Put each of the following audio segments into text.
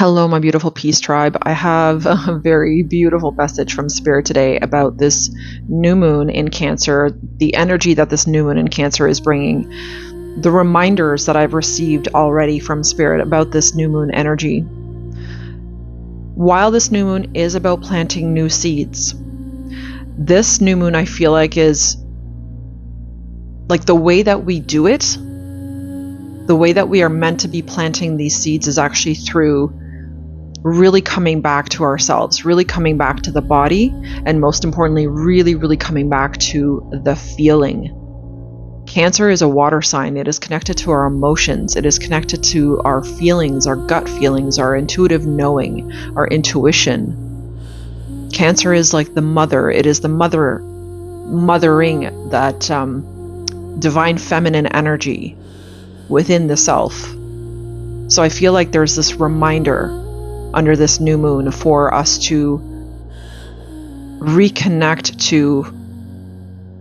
Hello, my beautiful peace tribe. I have a very beautiful message from Spirit today about this new moon in Cancer, the energy that this new moon in Cancer is bringing, the reminders that I've received already from Spirit about this new moon energy. While this new moon is about planting new seeds, this new moon I feel like is like the way that we do it, the way that we are meant to be planting these seeds is actually through really coming back to ourselves, really coming back to the body, and most importantly, really coming back to the feeling. Cancer is a water sign. It is connected to our emotions. It is connected to our feelings, our gut feelings, our intuitive knowing, our intuition. Cancer is like the mother. It is the mothering, that divine feminine energy within the self. So I feel like there's this reminder under this new moon for us to reconnect to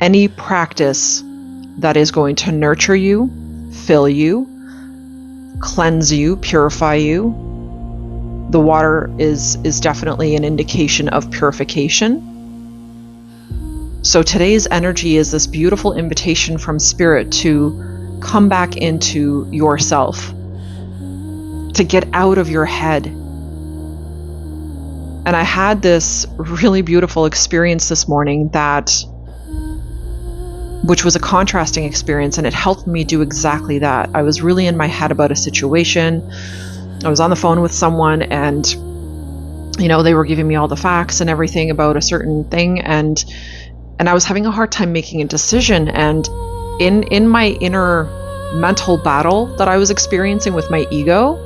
any practice that is going to nurture you, fill you, cleanse you, purify you. The water is definitely an indication of purification. So today's energy is this beautiful invitation from Spirit to come back into yourself, to get out of your head. And I had this really beautiful experience this morning which was a contrasting experience, and it helped me do exactly that. I was really in my head about a situation. I was on the phone with someone, and they were giving me all the facts and everything about a certain thing, and I was having a hard time making a decision. And in my inner mental battle that I was experiencing with my ego,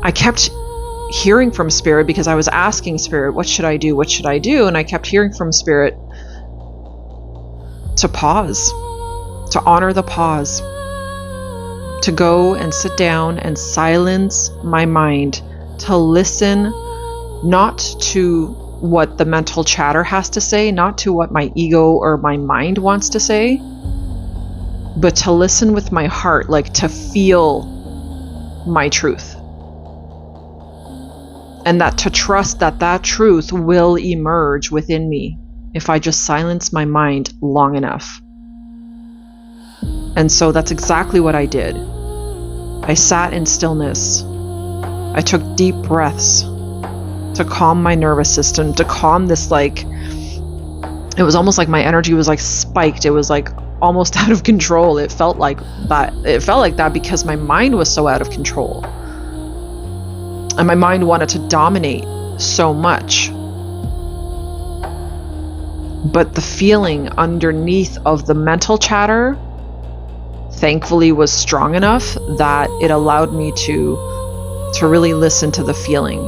I kept hearing from Spirit, because I was asking Spirit, what should I do? What should I do? And I kept hearing from Spirit to pause, to honor the pause, to go and sit down and silence my mind, to listen not to what the mental chatter has to say, not to what my ego or my mind wants to say, but to listen with my heart, like to feel my truth. And that to trust that truth will emerge within me if I just silence my mind long enough. And so that's exactly what I did. I sat in stillness. I took deep breaths to calm my nervous system, to calm this, it was almost like my energy was spiked. It was almost out of control. It felt like that because my mind was so out of control. And my mind wanted to dominate so much. But the feeling underneath of the mental chatter, thankfully, was strong enough that it allowed me to really listen to the feeling.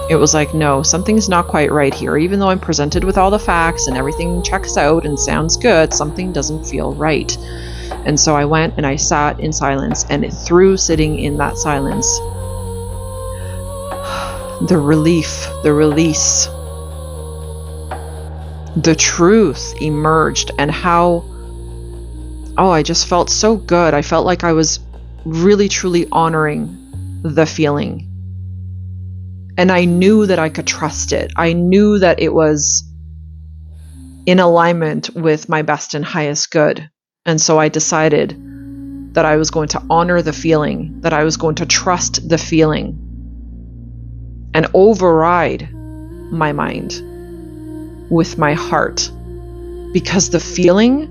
It was like, no, something's not quite right here. Even though I'm presented with all the facts and everything checks out and sounds good, something doesn't feel right. And so I went and I sat in silence, and through sitting in that silence, the relief, the release, the truth emerged, and I just felt so good. I felt like I was really truly honoring the feeling. And I knew that I could trust it. I knew that it was in alignment with my best and highest good. And so I decided that I was going to honor the feeling, that I was going to trust the feeling, and override my mind with my heart. Because the feeling,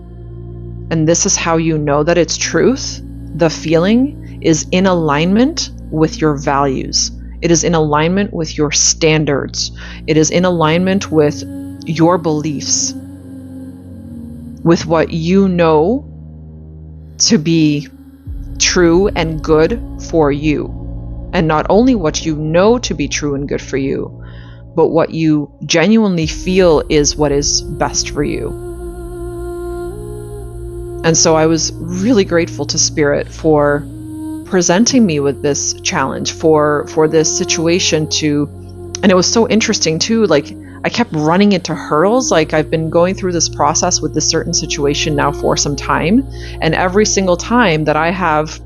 and this is how you know that it's truth, the feeling is in alignment with your values. It is in alignment with your standards. It is in alignment with your beliefs, with what you know to be true and good for you. And not only what you know to be true and good for you, but what you genuinely feel is what is best for you. And so I was really grateful to Spirit for presenting me with this challenge, for this situation and it was so interesting too, I kept running into hurdles. I've been going through this process with this certain situation now for some time, and every single time that I have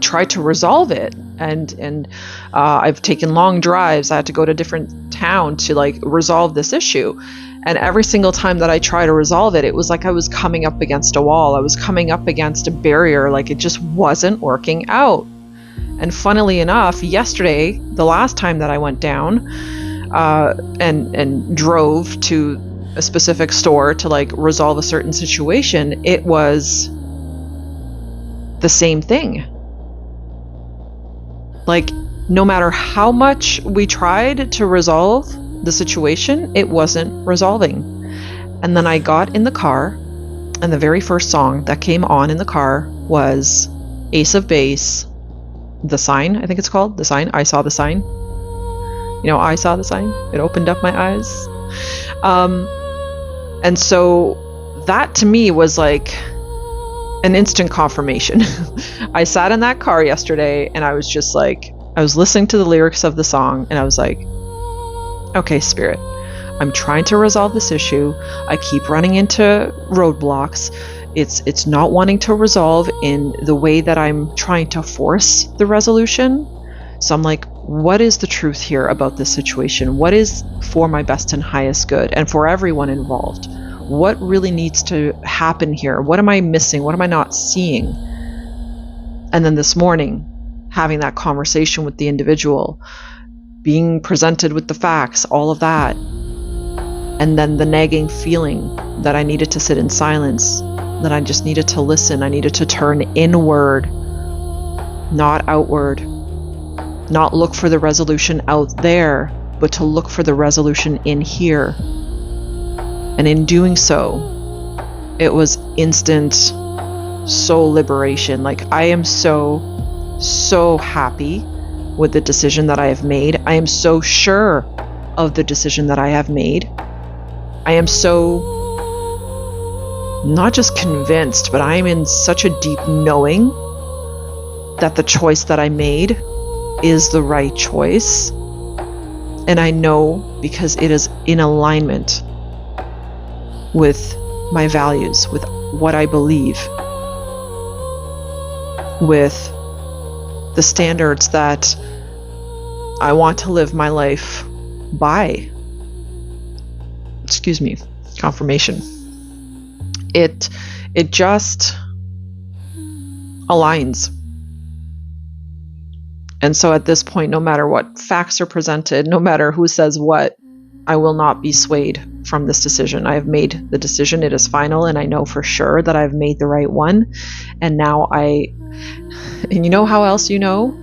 try to resolve it. And I've taken long drives. I had to go to different town to like resolve this issue. And every single time that I try to resolve it, it was like I was coming up against a wall. I was coming up against a barrier. Like it just wasn't working out. And funnily enough, yesterday, the last time that I went down and drove to a specific store to like resolve a certain situation, it was the same thing. Like, no matter how much we tried to resolve the situation, it wasn't resolving. And then I got in the car, and the very first song that came on in the car was Ace of Base, The Sign, I think it's called, The Sign. I Saw the Sign. You know, I saw the sign. It opened up my eyes. And so that to me was like an instant confirmation. I sat in that car yesterday and I was just like, I was listening to the lyrics of the song and I was like, okay, Spirit, I'm trying to resolve this issue. I keep running into roadblocks. It's not wanting to resolve in the way that I'm trying to force the resolution. So I'm like, what is the truth here about this situation? What is for my best and highest good and for everyone involved? What really needs to happen here? What am I missing? What am I not seeing? And then this morning, having that conversation with the individual, being presented with the facts, all of that, and then the nagging feeling that I needed to sit in silence, that I just needed to listen. I needed to turn inward, not outward. Not look for the resolution out there, but to look for the resolution in here. And in doing so, it was instant soul liberation. Like, I am so happy with the decision that I have made. I am so sure of the decision that I have made. I am so not just convinced, but I am in such a deep knowing that the choice that I made is the right choice. And I know because it is in alignment with my values, with what I believe, with the standards that I want to live my life by. Excuse me, confirmation. It just aligns. And so at this point, no matter what facts are presented, no matter who says what, I will not be swayed from this decision. I have made the decision. It is final, and I know for sure that I've made the right one. And now and you know how else you know?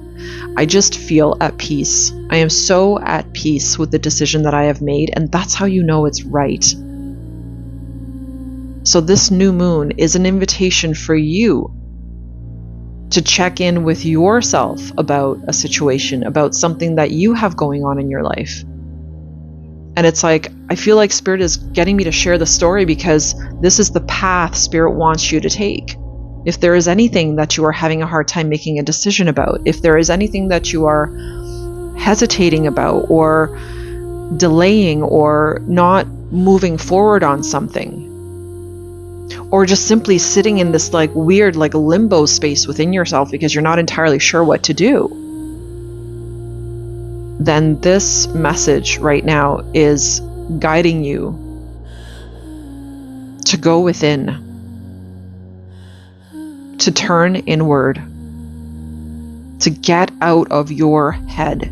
I just feel at peace. I am so at peace with the decision that I have made, and that's how you know it's right. So this new moon is an invitation for you to check in with yourself about a situation, about something that you have going on in your life. And it's like, I feel like Spirit is getting me to share the story because this is the path Spirit wants you to take. If there is anything that you are having a hard time making a decision about, if there is anything that you are hesitating about or delaying or not moving forward on something, or just simply sitting in this like weird like limbo space within yourself because you're not entirely sure what to do, then this message right now is guiding you to go within, to turn inward, to get out of your head.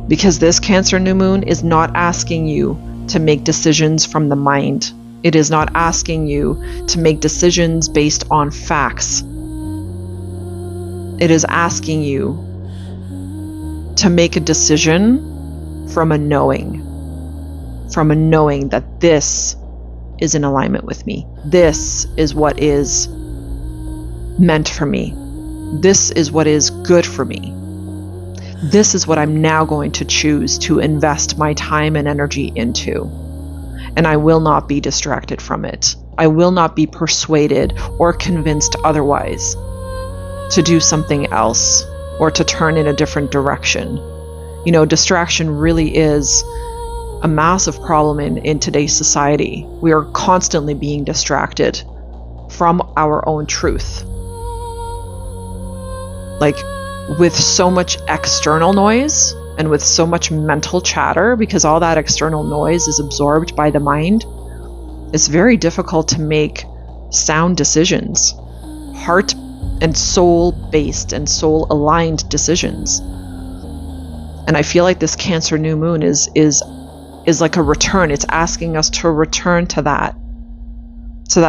Because this Cancer new moon is not asking you to make decisions from the mind. It is not asking you to make decisions based on facts. It is asking you to make a decision from a knowing that this is in alignment with me. This is what is meant for me. This is what is good for me. This is what I'm now going to choose to invest my time and energy into. And I will not be distracted from it. I will not be persuaded or convinced otherwise to do something else or to turn in a different direction. You know, distraction really is a massive problem in today's society. We are constantly being distracted from our own truth. like with so much external noise and with so much mental chatter, because all that external noise is absorbed by the mind, it's very difficult to make sound decisions, heart and soul based and soul aligned decisions. And I feel like this Cancer new moon is like a return. It's asking us to return to that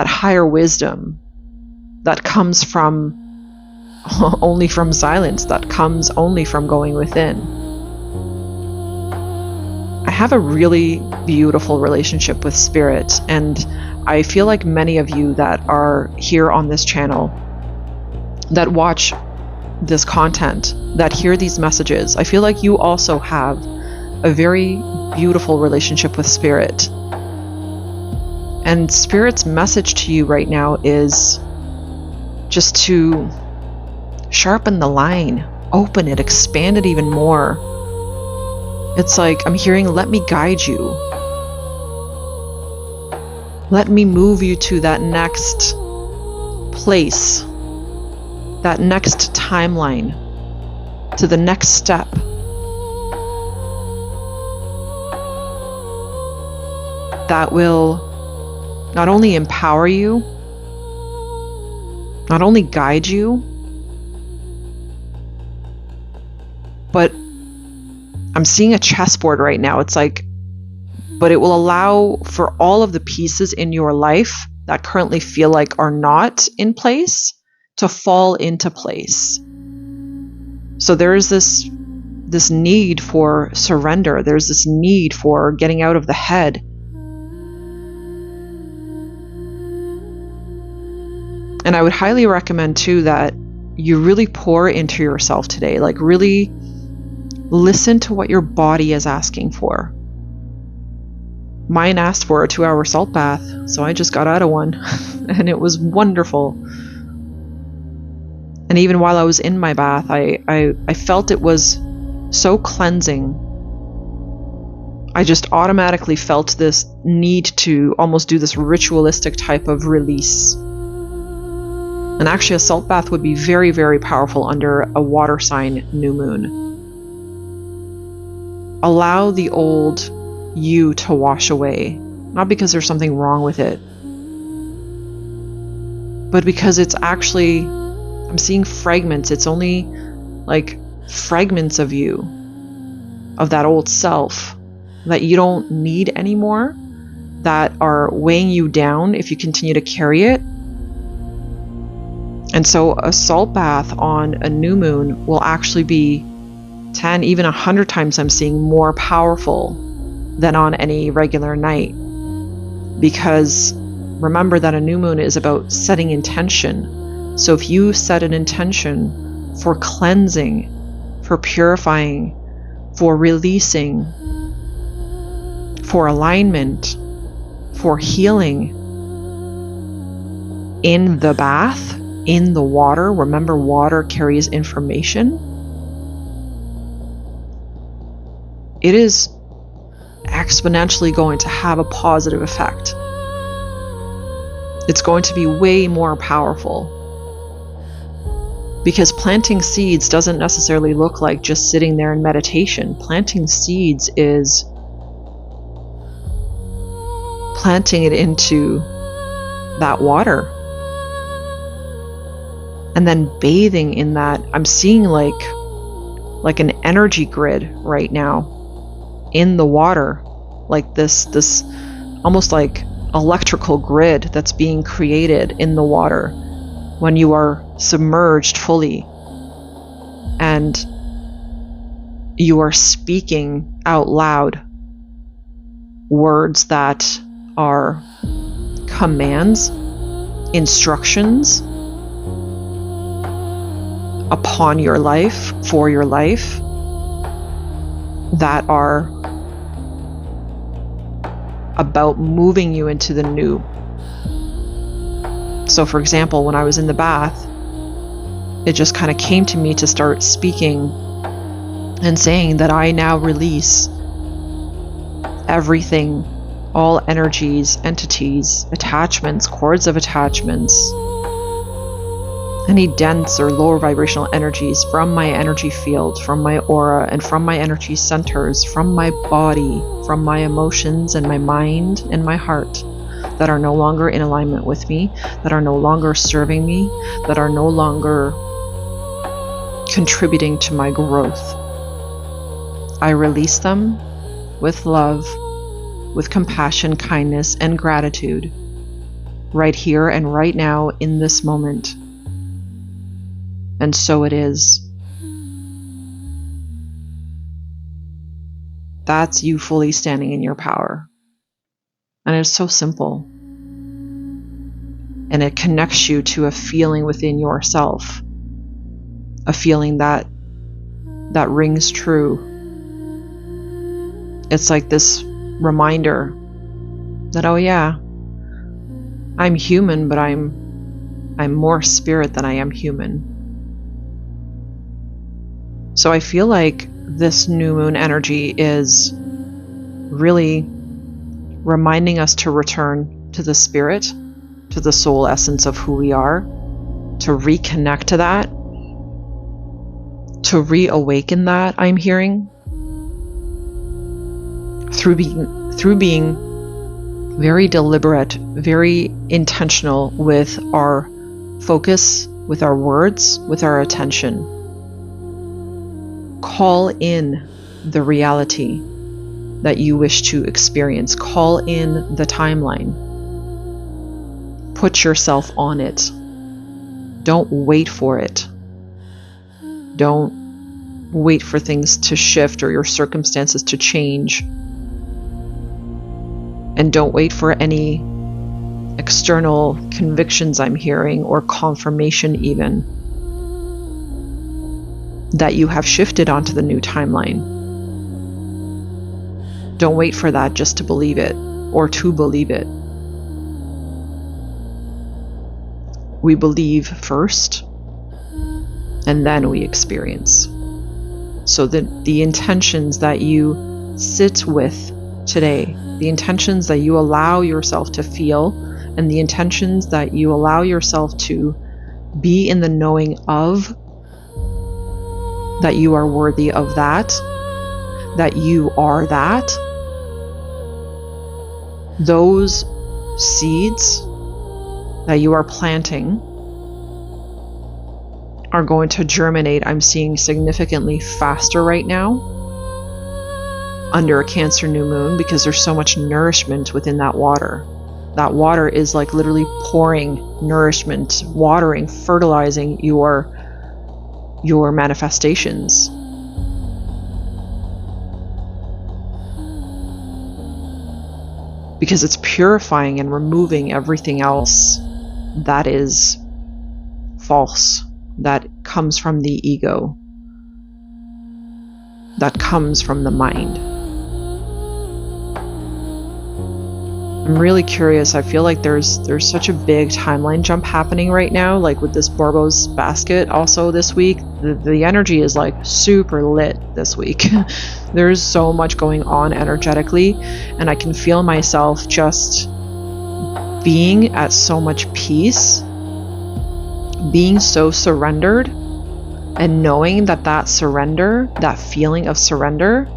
higher wisdom that comes from only from silence, that comes only from going within. I have a really beautiful relationship with spirit, and I feel like many of you that are here on this channel, that watch this content, that hear these messages, I feel like you also have a very beautiful relationship with spirit. And spirit's message to you right now is just to sharpen the line, open it, expand it even more. It's like I'm hearing, let me guide you. Let me move you to that next place, that next timeline, to the next step. That will not only empower you, not only guide you, but I'm seeing a chessboard right now. It's like, but it will allow for all of the pieces in your life that currently feel like are not in place to fall into place. So there is this need for surrender. There's this need for getting out of the head. And I would highly recommend too that you really pour into yourself today. Like really listen to what your body is asking for. Mine asked for a 2-hour salt bath, so I just got out of one and it was wonderful. And even while I was in my bath, I felt it was so cleansing. I just automatically felt this need to almost do this ritualistic type of release. And actually a salt bath would be very, very powerful under a water sign new moon. Allow the old you to wash away, not because there's something wrong with it, but because it's actually, I'm seeing fragments. It's only like fragments of you, of that old self that you don't need anymore, that are weighing you down if you continue to carry it. And so a salt bath on a new moon will actually be 10, even 100 times I'm seeing more powerful than on any regular night. Because remember that a new moon is about setting intention. So if you set an intention for cleansing, for purifying, for releasing, for alignment, for healing in the bath, in the water, remember water carries information, it is exponentially going to have a positive effect. It's going to be way more powerful. Because planting seeds doesn't necessarily look like just sitting there in meditation. Planting seeds is planting it into that water. And then bathing in that. I'm seeing like an energy grid right now in the water, like this almost like electrical grid that's being created in the water when you are submerged fully and you are speaking out loud words that are commands, instructions upon your life, for your life, that are about moving you into the new. So for example, when I was in the bath, it just kind of came to me to start speaking and saying that I now release everything, all energies, entities, attachments, cords of attachments, any dense or lower vibrational energies from my energy field, from my aura, and from my energy centers, from my body, from my emotions and my mind and my heart that are no longer in alignment with me, that are no longer serving me, that are no longer contributing to my growth. I release them with love, with compassion, kindness, and gratitude, right here and right now in this moment. And so it is. That's you fully standing in your power. And it's so simple. And it connects you to a feeling within yourself, a feeling that rings true. It's like this reminder that, oh yeah, I'm human, but I'm more spirit than I am human. So I feel like this new moon energy is really reminding us to return to the spirit, to the soul essence of who we are, to reconnect to that, to reawaken that, I'm hearing, through being very deliberate, very intentional with our focus, with our words, with our attention. Call in the reality that you wish to experience. Call in the timeline. Put yourself on it. Don't wait for it. Don't wait for things to shift or your circumstances to change. And don't wait for any external convictions I'm hearing, or confirmation even, that you have shifted onto the new timeline. Don't wait for that just to believe it, or to believe it. We believe first, and then we experience. So the intentions that you sit with today, the intentions that you allow yourself to feel, and the intentions that you allow yourself to be in the knowing of, that you are worthy of that you are that, those seeds that you are planting are going to germinate, I'm seeing, significantly faster right now under a Cancer new moon, because there's so much nourishment within that water. That water is like literally pouring nourishment, watering, fertilizing your manifestations. Because it's purifying and removing everything else that is false, that comes from the ego, that comes from the mind. I'm really curious. I feel like there's such a big timeline jump happening right now, like with this Borbos basket also this week. The energy is like super lit this week. There's so much going on energetically, and I can feel myself just being at so much peace, being so surrendered, and knowing that surrender, that feeling of surrender,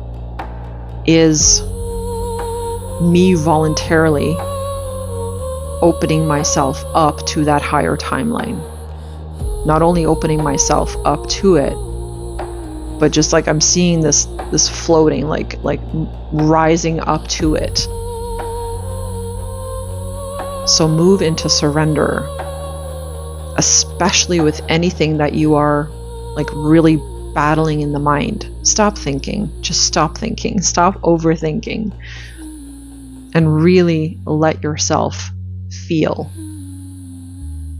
is me voluntarily opening myself up to that higher timeline. Not only opening myself up to it, but just like I'm seeing this floating, like rising up to it. So move into surrender, especially with anything that you are like really battling in the mind. Stop thinking. Just stop thinking. Stop overthinking. And really let yourself feel.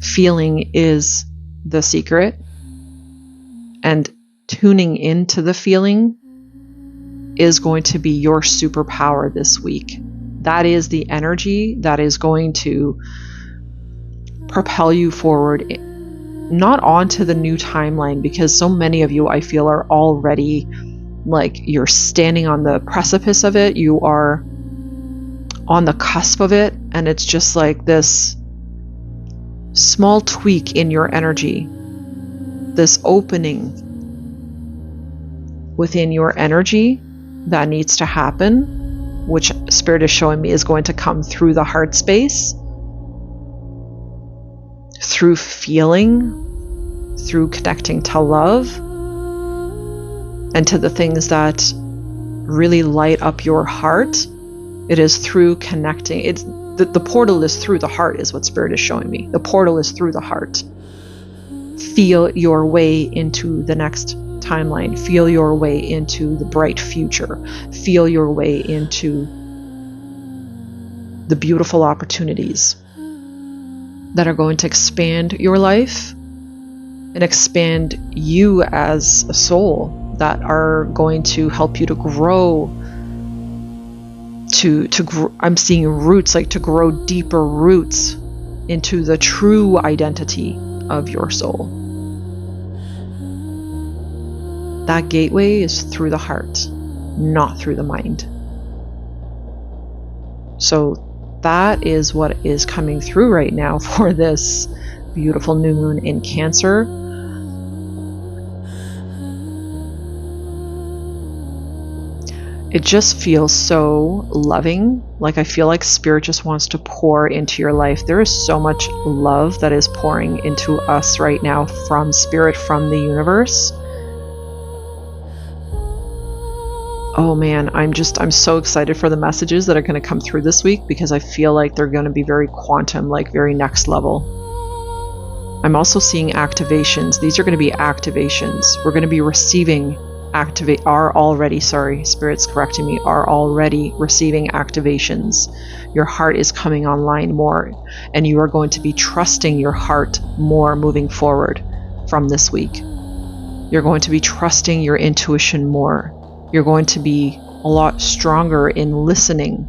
Feeling is the secret. And tuning into the feeling is going to be your superpower this week. That is the energy that is going to propel you forward, not onto the new timeline, because so many of you, I feel, are already like, you're standing on the precipice of it. You are on the cusp of it, and it's just like this small tweak in your energy this opening within your energy that needs to happen, which Spirit is showing me is going to come through the heart space, through feeling, through connecting to love, and to the things that really light up your heart. It is through connecting. It's the portal is through the heart, is what Spirit is showing me. The portal is through the heart. Feel your way into the next timeline. Feel your way into the bright future. Feel your way into the beautiful opportunities that are going to expand your life and expand you as a soul, that are going to help you to grow, I'm seeing roots, like to grow deeper roots into the true identity of your soul. That gateway is through the heart, not through the mind. So that is what is coming through right now for this beautiful new moon in Cancer. It just feels so loving. Like I feel like Spirit just wants to pour into your life. There is so much love that is pouring into us right now from Spirit, from the universe. Oh man, I'm so excited for the messages that are going to come through this week, because I feel like they're going to be very quantum, like very next level. I'm also seeing activations. These are going to be activations. We're going to be receiving are already receiving activations. Your heart is coming online more, and you are going to be trusting your heart more moving forward from this week. You're going to be trusting your intuition more. You're going to be a lot stronger in listening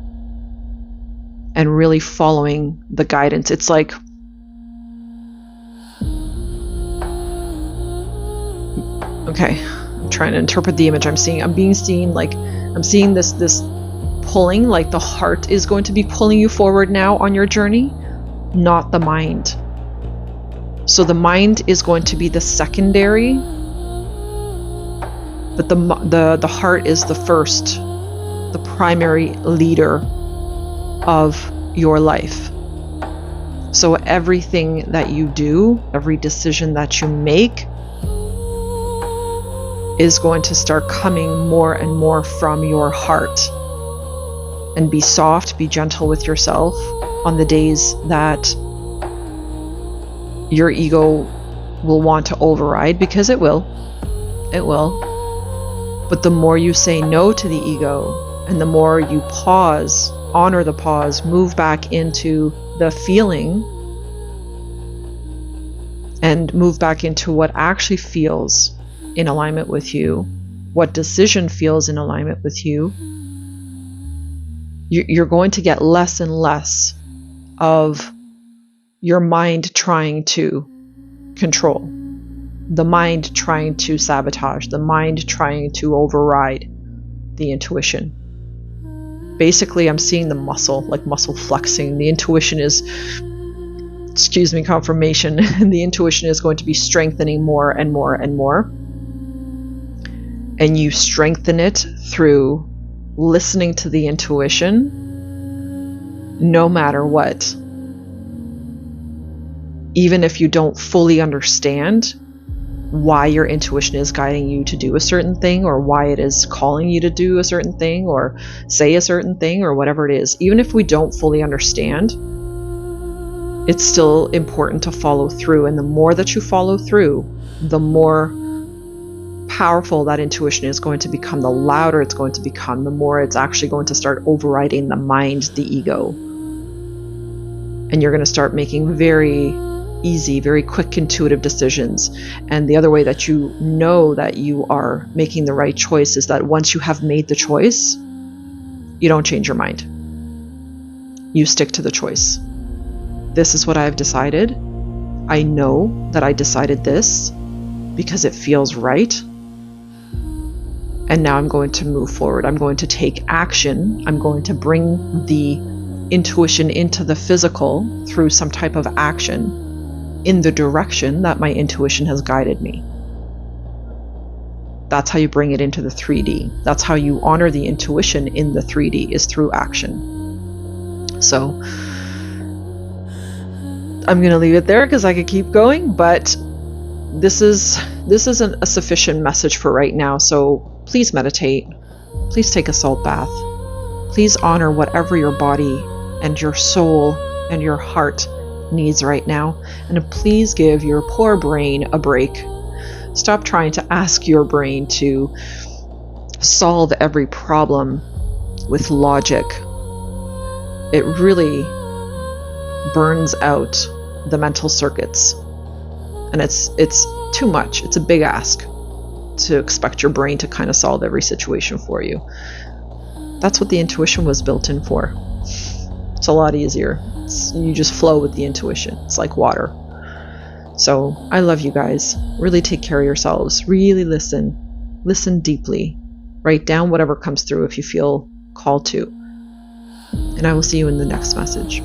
and really following the guidance. It's like, okay, trying to interpret the image I'm seeing. I'm seeing this pulling, like the heart is going to be pulling you forward now on your journey, not the mind. So the mind is going to be the secondary, but the heart is the first, the primary leader of your life. So everything that you do, every decision that you make, is going to start coming more and more from your heart. And be soft, be gentle with yourself on the days that your ego will want to override, because it will. But the more you say no to the ego, and the more you pause, honor the pause, move back into the feeling, and move back into what actually feels in alignment with you, what decision feels in alignment with you, you're going to get less and less of your mind trying to control, the mind trying to sabotage, the mind trying to override the intuition. Basically, I'm seeing the muscle flexing. The intuition is, confirmation, and the intuition is going to be strengthening more and more and more. And you strengthen it through listening to the intuition, no matter what. Even if you don't fully understand why your intuition is guiding you to do a certain thing, or why it is calling you to do a certain thing, or say a certain thing, or whatever it is. Even if we don't fully understand, it's still important to follow through. And the more that you follow through, the more powerful that intuition is going to become, the louder it's going to become, the more it's actually going to start overriding the mind, the ego. And you're going to start making very easy, very quick, intuitive decisions. And the other way that you know that you are making the right choice is that once you have made the choice, you don't change your mind. You stick to the choice. This is what I've decided. I know that I decided this because it feels right. And now I'm going to move forward. I'm going to take action. I'm going to bring the intuition into the physical through some type of action in the direction that my intuition has guided me. That's how you bring it into the 3D. That's how you honor the intuition in the 3D, is through action. So I'm going to leave it there because I could keep going, but this isn't a sufficient message for right now. So please meditate. Please take a salt bath. Please honor whatever your body and your soul and your heart needs right now. And please give your poor brain a break. Stop trying to ask your brain to solve every problem with logic. It really burns out the mental circuits. And it's too much. It's a big ask to expect your brain to kind of solve every situation for you. That's what the intuition was built in for. It's a lot easier. You just flow with the intuition. It's like water. So I love you guys. Really take care of yourselves. Really listen. Listen deeply. Write down whatever comes through if you feel called to. And I will see you in the next message.